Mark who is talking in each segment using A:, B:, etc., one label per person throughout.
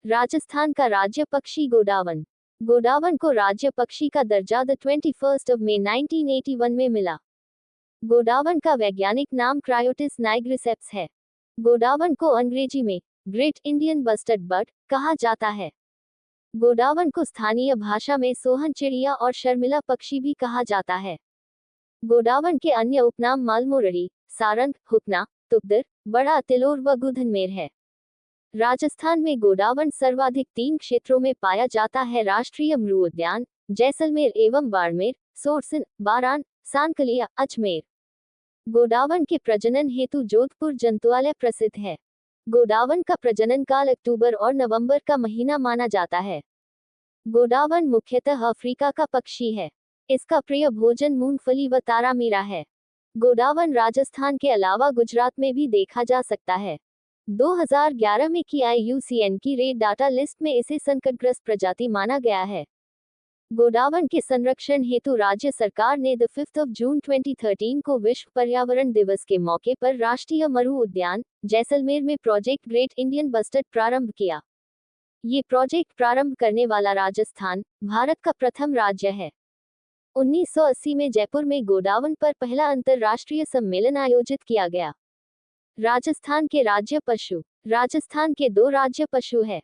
A: राजस्थान का राज्य पक्षी गोडावन। गोडावन को राज्य पक्षी का दर्जा 21 मई 1981 में मिला। गोडावन का वैज्ञानिक नाम क्रायोटिस नाइग्रिसेप्स है। गोडावन को अंग्रेजी में ग्रेट इंडियन बस्टर्ड बर्ड कहा जाता है। गोडावन को स्थानीय भाषा में सोहन चिड़िया और शर्मिला पक्षी भी कहा जाता है। गोडावन के अन्य उपनाम मालमोरड़ी, सारंग, हुकना, तुकदर, बड़ा तिलोर व गुधनमेर है। राजस्थान में गोडावन सर्वाधिक 3 क्षेत्रों में पाया जाता है: राष्ट्रीय मृग उद्यान जैसलमेर एवं बाड़मेर, सोरसिन, बारान, सांकलिया, अजमेर। गोडावन के प्रजनन हेतु जोधपुर जंतुआलय प्रसिद्ध है। गोडावन का प्रजनन काल अक्टूबर और नवंबर का महीना माना जाता है। गोडावन मुख्यतः अफ्रीका का पक्षी है। इसका प्रिय भोजन मूंगफली व तारामीरा है। गोडावन राजस्थान के अलावा गुजरात में भी देखा जा सकता है। 2011 में की IUCN की रेड डाटा लिस्ट में इसे संकटग्रस्त प्रजाति माना गया है। गोडावन के संरक्षण हेतु राज्य सरकार ने 5 जून 2013 को विश्व पर्यावरण दिवस के मौके पर राष्ट्रीय मरु उद्यान जैसलमेर में प्रोजेक्ट ग्रेट इंडियन बस्टर्ड प्रारंभ किया। ये प्रोजेक्ट प्रारंभ करने वाला राजस्थान भारत का प्रथम राज्य है। 1980 में जयपुर में गोडावन पर पहला अंतरराष्ट्रीय सम्मेलन आयोजित किया गया। राजस्थान के राज्य पशु। राजस्थान के 2 राज्य पशु है।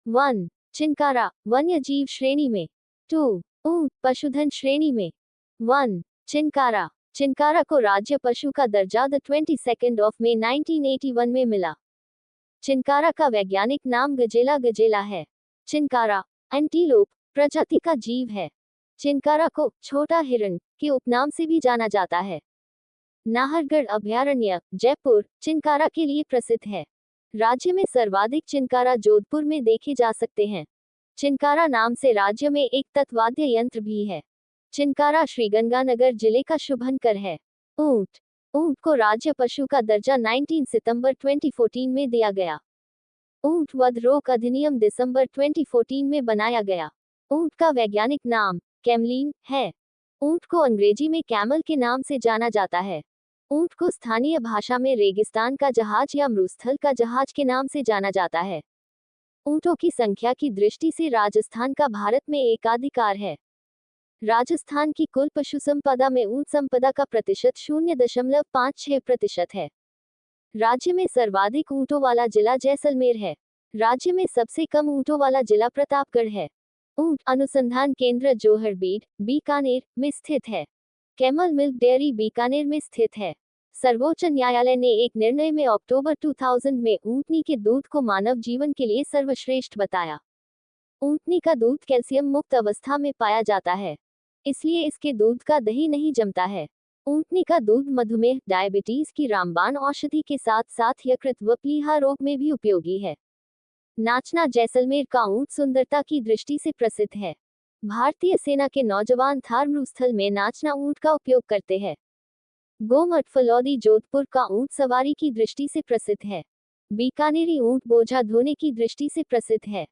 A: 1. चिंकारा, वन्य जीव श्रेणी में। 2. ऊंट, पशुधन श्रेणी में। 1. चिंकारा। चिंकारा को राज्य पशु का दर्जा 22 मई 1981 में मिला। चिंकारा का वैज्ञानिक नाम गजेला गजेला है। चिंकारा एंटीलोप प्रजाति का जीव है। चिंकारा को छोटा हिरण के उपनाम से भी जाना जाता है। नाहरगढ़ अभयारण्य जयपुर चिंकारा के लिए प्रसिद्ध है। राज्य में सर्वाधिक चिंकारा जोधपुर में देखे जा सकते हैं। चिंकारा नाम से राज्य में एक तत्वाद्य यंत्र भी है। चिंकारा श्रीगंगानगर जिले का शुभंकर है। ऊंट। ऊंट को राज्य पशु का दर्जा 19 सितंबर 2014 में दिया गया। ऊंट वध रोक अधिनियम दिसंबर 2014 में बनाया गया। ऊंट का वैज्ञानिक नाम कैमलीन है। ऊंट को अंग्रेजी में कैमल के नाम से जाना जाता है। ऊंट को स्थानीय भाषा में रेगिस्तान का जहाज या मरुस्थल का जहाज के नाम से जाना जाता है। ऊंटों की संख्या की दृष्टि से राजस्थान का भारत में एकाधिकार है। राजस्थान की कुल पशु संपदा में ऊंट संपदा का प्रतिशत 0.56% है। राज्य में सर्वाधिक ऊंटों वाला जिला जैसलमेर है। राज्य में सबसे कम ऊंटों वाला जिला प्रतापगढ़ है। ऊंट अनुसंधान केंद्र जोहड़बीड, बीकानेर में स्थित है। कैमल मिल्क डेयरी बीकानेर में स्थित है। सर्वोच्च न्यायालय ने एक निर्णय में अक्टूबर 2000 में ऊंटनी के दूध को मानव जीवन के लिए सर्वश्रेष्ठ बताया। ऊंटनी का दूध कैल्शियम मुक्त अवस्था में पाया जाता है, इसलिए इसके दूध का दही नहीं जमता है। ऊंटनी का दूध मधुमेह, डायबिटीज की रामबाण औषधि के साथ साथ यकृत व प्लीहा रोग में भी उपयोगी है। नाचना जैसलमेर का ऊंट सुंदरता की दृष्टि से प्रसिद्ध है। भारतीय सेना के नौजवान थार मरुस्थल में नाचना ऊंट का उपयोग करते हैं। गोमट फलौदी जोधपुर का ऊंट सवारी की दृष्टि से प्रसिद्ध है। बीकानेरी ऊंट बोझा ढोने की दृष्टि से प्रसिद्ध है।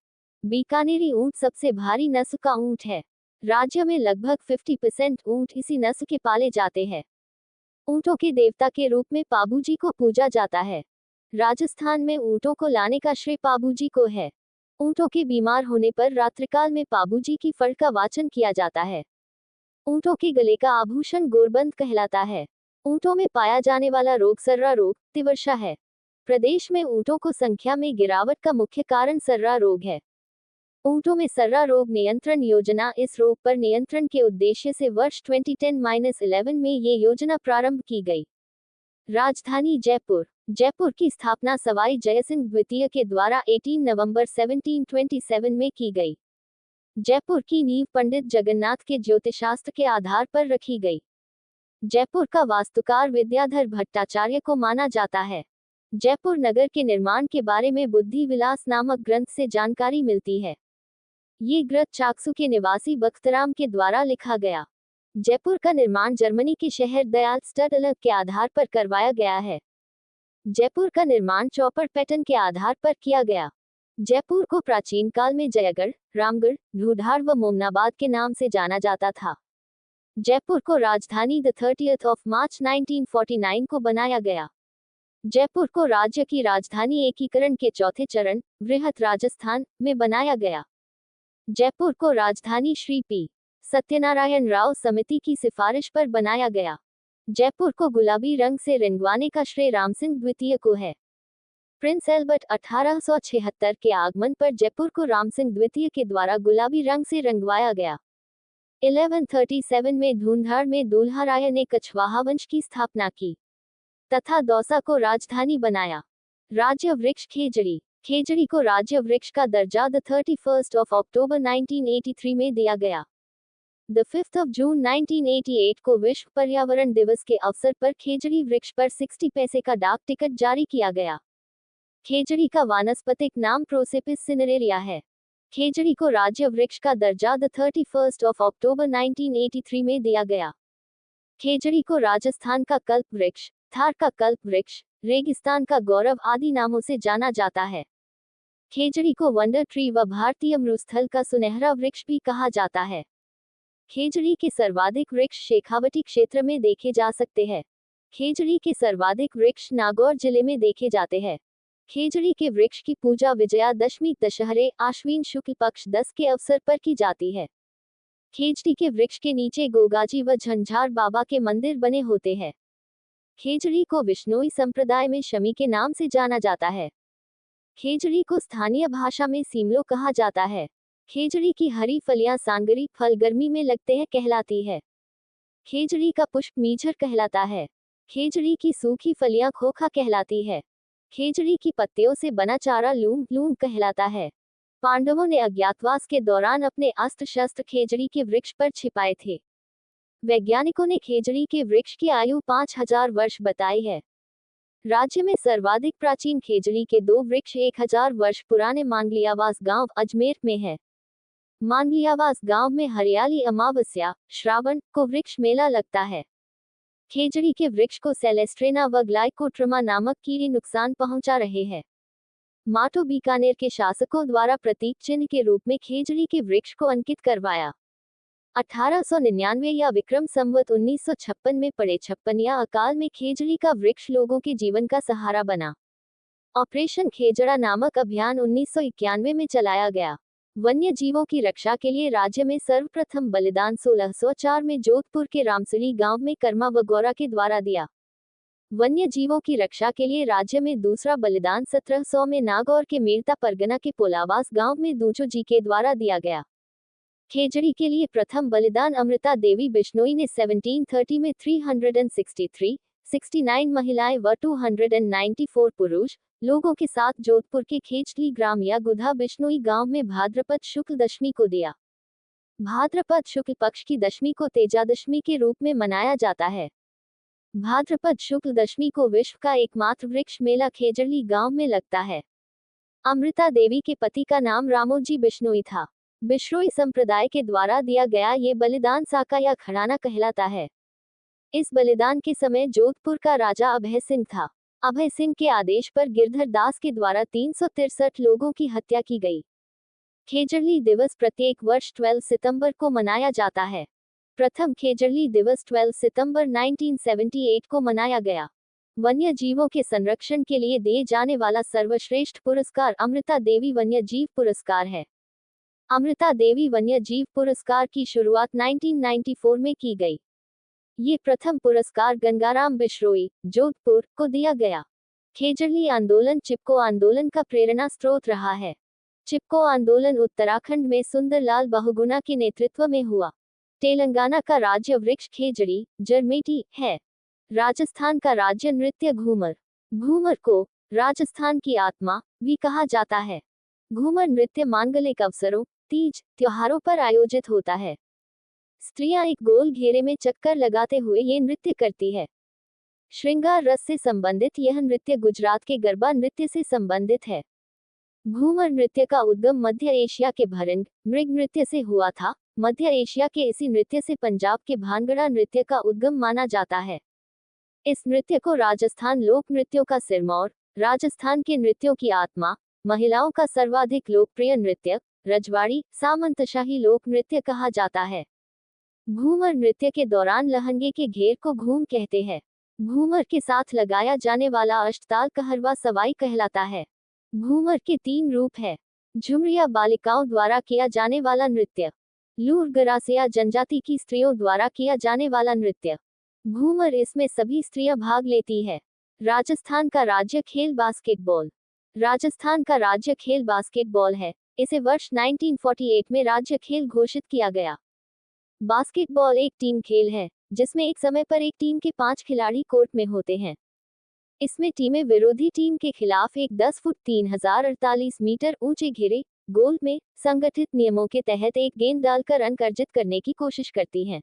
A: बीकानेरी ऊंट सबसे भारी नस्ल का ऊंट है। राज्य में लगभग 50% ऊंट इसी नस्ल के पाले जाते हैं। ऊंटों के देवता के रूप में पाबूजी को पूजा जाता है। राजस्थान में ऊंटों को लाने का श्रेय पाबूजी को है। ऊंटों के बीमार होने पर रात्रिकाल में पाबूजी की फड़ का वाचन किया जाता है। ऊंटों के गले का आभूषण गोरबंद कहलाता है। ऊंटों में पाया जाने वाला रोग सर्रा रोग, तिवर्षा है। प्रदेश में ऊंटों को संख्या में गिरावट का मुख्य कारण सर्रा रोग है। ऊंटों में सर्रा रोग नियंत्रण योजना। इस रोग पर नियंत्रण के उद्देश्य से वर्ष 2010-11 में ये योजना प्रारंभ की गई। राजधानी जयपुर। जयपुर की स्थापना सवाई जयसिंह द्वितीय के द्वारा 18 नवंबर 1727 में की गई। जयपुर की नींव पंडित जगन्नाथ के ज्योतिषशास्त्र के आधार पर रखी गई। जयपुर का वास्तुकार विद्याधर भट्टाचार्य को माना जाता है। जयपुर नगर के निर्माण के बारे में बुद्धि विलास नामक ग्रंथ से जानकारी मिलती है। ये ग्रंथ चाकसू के निवासी बख्तराम के द्वारा लिखा गया। जयपुर का निर्माण जर्मनी के शहर दयाल स्टडलर के आधार पर करवाया गया है। जयपुर का निर्माण चौपड़ पैटर्न के आधार पर किया गया। जयपुर को प्राचीन काल में जयगढ़, रामगढ़, ढूढ़ाड़ व मोमनाबाद के नाम से जाना जाता था। जयपुर को राजधानी 30 मार्च 1949 को बनाया गया। जयपुर को राज्य की राजधानी एकीकरण के चौथे चरण वृहत राजस्थान में बनाया गया। जयपुर को राजधानी श्री पी सत्यनारायण राव समिति की सिफारिश पर बनाया गया। जयपुर को गुलाबी रंग से रंगवाने का श्रेय रामसिंह द्वितीय को है। प्रिंस एल्बर्ट 1876 के आगमन पर जयपुर को रामसिंह द्वितीय के द्वारा गुलाबी रंग से रंगवाया गया। 1137 में धूंधार में दुल्हाराय ने कछवाहा वंश की स्थापना की तथा दौसा को राजधानी बनाया। राज्य वृक्ष खेजड़ी। खेजड़ी को राज्य वृक्ष का दर्जा 31 अक्टूबर 1983 में दिया गया। 5 जून 1988 को विश्व पर्यावरण दिवस के अवसर पर खेजड़ी वृक्ष पर 60 पैसे का डाक टिकट जारी किया गया। खेजड़ी का वानस्पतिक नाम प्रोसेपिस सिनेरेरिया है। खेजड़ी को राज्य वृक्ष का दर्जा 31 अक्टूबर 1983 में दिया गया। खेजड़ी को राजस्थान का कल्प वृक्ष, थार का कल्प वृक्ष, रेगिस्तान का गौरव आदि नामों से जाना जाता है। खेजड़ी को वंडर ट्री व भारतीय मरुस्थल का सुनहरा वृक्ष भी कहा जाता है। खेजड़ी के सर्वाधिक वृक्ष शेखावटी क्षेत्र में देखे जा सकते हैं। खेजड़ी के सर्वाधिक वृक्ष नागौर जिले में देखे जाते हैं। खेजड़ी के वृक्ष की पूजा विजयादशमी दशहरे आश्विन शुक्ल पक्ष 10 के अवसर पर की जाती है। खेजड़ी के वृक्ष के नीचे गोगाजी व झंझार बाबा के मंदिर बने होते हैं। खेजड़ी को विश्नोई संप्रदाय में शमी के नाम से जाना जाता है। खेजड़ी को स्थानीय भाषा में सीमलो कहा जाता है। खेजड़ी की हरी फलियां सांगरी फल गर्मी में लगते हैं कहलाती है। खेजड़ी का पुष्प मीझर कहलाता है। खेजड़ी की सूखी फलियां खोखा कहलाती है। खेजड़ी की पत्तियों से बना चारा लूम लूम कहलाता है। पांडवों ने अज्ञातवास के दौरान अपने अस्त्र शस्त्र खेजड़ी के वृक्ष पर छिपाए थे। वैज्ञानिकों ने खेजड़ी के वृक्ष की आयु 5000 वर्ष बताई है। राज्य में सर्वाधिक प्राचीन खेजड़ी के 2 वृक्ष 1000 वर्ष पुराने मांगलियावास गांव अजमेर में है। मांगलियावास गांव में हरियाली अमावस्या श्रावण को वृक्ष मेला लगता है। खेजड़ी के वृक्ष को सेलेस्ट्रेना व ग्लाइकोट्रमा नामक कीड़े नुकसान पहुंचा रहे हैं। माटो बीकानेर के शासकों द्वारा प्रतीक चिन्ह के रूप में खेजड़ी के वृक्ष को अंकित करवाया। 1899 या विक्रम संवत 1956 में पड़े छप्पन या अकाल में खेजड़ी का वृक्ष लोगों के जीवन का सहारा बना। ऑपरेशन खेजड़ा नामक अभियान 1991 में चलाया गया। वन्य जीवों की रक्षा के लिए राज्य में सर्वप्रथम बलिदान 1604 में जोधपुर के रामसुली गांव में कर्मा व गौरा के द्वारा दिया। वन्य जीवों की रक्षा के लिए राज्य में दूसरा बलिदान 1700 में नागौर के मेरता परगना के पोलावास गांव में दूचो जी के द्वारा दिया गया। खेजड़ी के लिए प्रथम बलिदान अमृता देवी बिश्नोई ने 1730 में 363, 69 महिलाएं व 294 पुरुष लोगों के साथ जोधपुर के खेजड़ी ग्राम या गुधा बिश्नोई गांव में भाद्रपद शुक्ल दशमी को दिया। भाद्रपद शुक्ल पक्ष की दशमी को तेजादशमी के रूप में मनाया जाता है। भाद्रपद शुक्ल दशमी को विश्व का एकमात्र वृक्ष मेला खेजड़ी गांव में लगता है। अमृता देवी के पति का नाम रामोजी बिश्नोई था। बिश्नोई संप्रदाय के द्वारा दिया गया ये बलिदान साका या खड़ाना कहलाता है। इस बलिदान के समय जोधपुर का राजा अभय सिंह था। अभय सिंह के आदेश पर गिरधर दास के द्वारा 363 लोगों की हत्या की गई। खेजड़ी दिवस प्रत्येक वर्ष 12 सितंबर को मनाया जाता है। प्रथम खेजड़ी दिवस 12 सितंबर 1978 को मनाया गया। वन्य जीवों के संरक्षण के लिए दिए जाने वाला सर्वश्रेष्ठ पुरस्कार अमृता देवी वन्य जीव पुरस्कार है। अमृता देवी वन्य जीव पुरस्कार की शुरुआत 1994 में की गई। ये प्रथम पुरस्कार गंगाराम बिश्नोई, जोधपुर को दिया गया। खेजड़ी आंदोलन चिपको आंदोलन का प्रेरणा स्रोत रहा है। चिपको आंदोलन उत्तराखंड में सुंदरलाल बहुगुणा के नेतृत्व में हुआ। तेलंगाना का राज्य वृक्ष खेजड़ी जरमेटी है। राजस्थान का राज्य नृत्य घूमर। घूमर को राजस्थान की आत्मा भी कहा जाता है। घूमर नृत्य मांगलिक अवसरों, तीज, त्योहारों पर आयोजित होता है। स्त्रियां एक गोल घेरे में चक्कर लगाते हुए ये नृत्य करती है। श्रृंगार रस से संबंधित यह नृत्य गुजरात के गरबा नृत्य से संबंधित है। घूमर नृत्य का उद्गम मध्य एशिया के भरंग मृग नृत्य से हुआ था। मध्य एशिया के इसी नृत्य से पंजाब के भांगड़ा नृत्य का उद्गम माना जाता है। इस नृत्य को राजस्थान लोक नृत्यों का सिरमौर, राजस्थान के नृत्यों की आत्मा, महिलाओं का सर्वाधिक लोकप्रिय नृत्य, रजवाड़ी, सामंतशाही लोक नृत्य कहा जाता है। घूमर नृत्य के दौरान लहंगे के घेर को घूम कहते हैं। घूमर के साथ लगाया जाने वाला अष्टताल कहरवा सवाई कहलाता है। घूमर के 3 रूप है। झुमरिया बालिकाओं द्वारा किया जाने वाला नृत्य। लूर गरासिया जनजाति की स्त्रियों द्वारा किया जाने वाला नृत्य। घूमर, इसमें सभी स्त्रियां भाग लेती है। राजस्थान का राज्य खेल बास्केटबॉल। राजस्थान का राज्य खेल बास्केटबॉल है। इसे वर्ष 1948 में राज्य खेल घोषित किया गया। बास्केटबॉल एक टीम खेल है, जिसमें एक समय पर एक टीम के 5 खिलाड़ी कोर्ट में होते हैं। इसमें टीमें विरोधी टीम के खिलाफ एक 10 फुट 3048 मीटर ऊंचे घेरे गोल में संगठित नियमों के तहत एक गेंद डालकर अंक अर्जित करने की कोशिश करती हैं।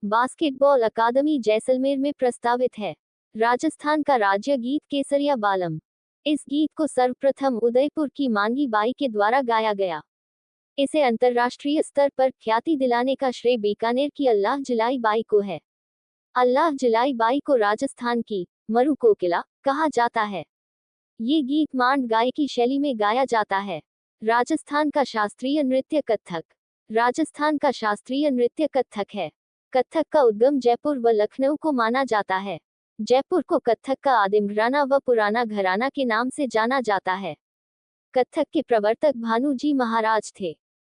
A: बास्केटबॉल अकादमी जैसलमेर में प्रस्तावित है। राजस्थान का राज्य गीत केसरिया बालम। इस गीत को सर्वप्रथम उदयपुर की मांगी बाई के द्वारा गाया गया। इसे अंतर्राष्ट्रीय स्तर पर ख्याति दिलाने का श्रेय बीकानेर की अल्लाह जलाई बाई को है। अल्लाह जलाई बाई को राजस्थान की मरु कोकिला कहा जाता है। ये गीत मांड गायकी शैली में गाया जाता है। राजस्थान का शास्त्रीय नृत्य कत्थक। राजस्थान का शास्त्रीय नृत्य कत्थक है। कत्थक का उद्गम जयपुर व लखनऊ को माना जाता है। जयपुर को कत्थक का आदिम घराना व पुराना घराना के नाम से जाना जाता है। कत्थक के प्रवर्तक भानुजी महाराज थे।